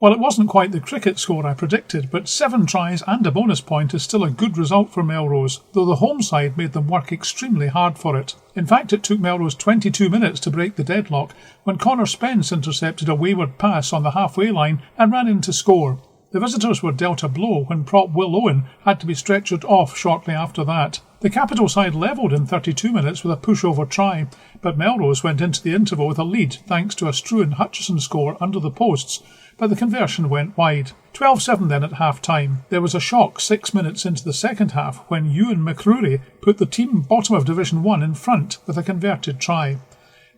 Well, it wasn't quite the cricket score I predicted, but 7 tries and a bonus point is still a good result for Melrose, though the home side made them work extremely hard for it. In fact, it took Melrose 22 minutes to break the deadlock when Connor Spence intercepted a wayward pass on the halfway line and ran in to score. The visitors were dealt a blow when prop Will Owen had to be stretchered off shortly after that. The capital side levelled in 32 minutes with a pushover try, but Melrose went into the interval with a lead thanks to a Struan-Hutchison score under the posts, but the conversion went wide. 12-7 then at half-time. There was a shock 6 minutes into the second half when Ewan McCrory put the team bottom of Division 1 in front with a converted try.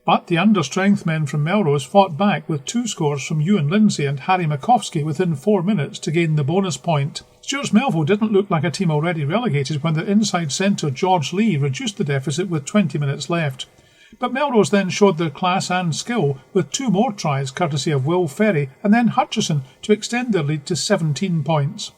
But the understrength men from Melrose fought back with 2 scores from Ewan Lindsay and Harry Makovsky within 4 minutes to gain the bonus point. Stewart'S-Melville didn't look like a team already relegated when their inside centre George Lee reduced the deficit with 20 minutes left. But Melrose then showed their class and skill with 2 more tries courtesy of Will Ferry and then Hutchison to extend their lead to 17 points.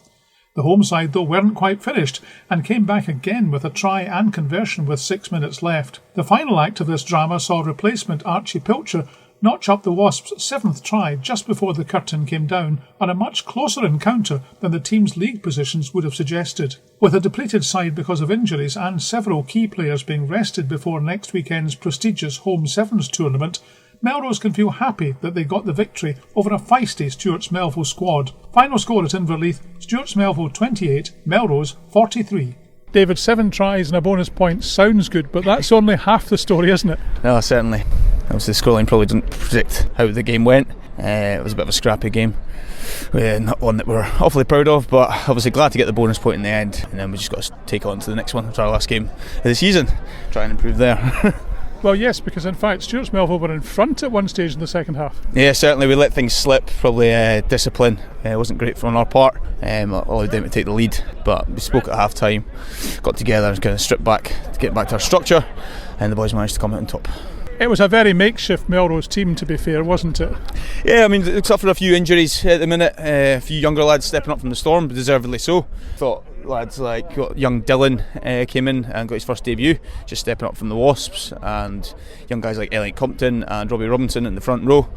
The home side, though, weren't quite finished and came back again with a try and conversion with 6 minutes left. The final act of this drama saw replacement Archie Pilcher notch up the Wasps' 7th try just before the curtain came down on a much closer encounter than the team's league positions would have suggested. With a depleted side because of injuries and several key players being rested before next weekend's prestigious Home Sevens tournament, Melrose can feel happy that they got the victory over a feisty Stewart'S-Melville squad. Final score at Inverleith, Stewart'S-Melville 28, Melrose 43. David, 7 tries and a bonus point sounds good, but that's only half the story, isn't it? No, certainly. Obviously the scoreline probably didn't predict how the game went. It was a bit of a scrappy game. Not one that we're awfully proud of, but obviously glad to get the bonus point in the end, and then we just got to take on to the next one. It's our last game of the season, try and improve there. Well, yes, because in fact Stewart'S-Melville were in front at one stage in the second half. Yeah, certainly we let things slip, probably discipline wasn't great on our part, allowed them to take the lead, but we spoke at half time, got together and kind of stripped back to get back to our structure, and the boys managed to come out on top. It was a very makeshift Melrose team, to be fair, wasn't it? Yeah, I mean, they suffered a few injuries at the minute, a few younger lads stepping up from the storm, deservedly so. Thought lads like young Dylan came in and got his first debut, just stepping up from the Wasps, and young guys like Elliot Compton and Robbie Robinson in the front row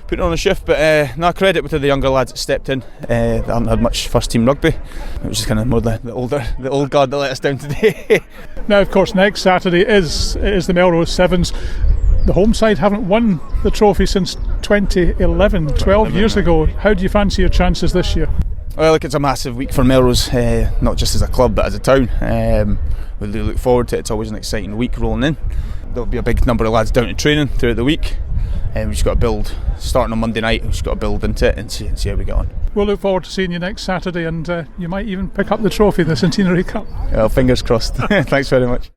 putting on a shift, but no credit to the younger lads that stepped in. They haven't had much first team rugby. It was just kind of more the old guard that let us down today. Now, of course, next Saturday is the Melrose Sevens. The home side haven't won the trophy since 2011, 12 years ago. How do you fancy your chances this year? Well, look, it's a massive week for Melrose, not just as a club but as a town. We really look forward to it. It's always an exciting week rolling in. There'll be a big number of lads down to training throughout the week, and we've just got to build, starting on Monday night, we've just got to build into it and see how we get on. We'll look forward to seeing you next Saturday, and you might even pick up the trophy, the Centenary Cup. Well, fingers crossed. Thanks very much.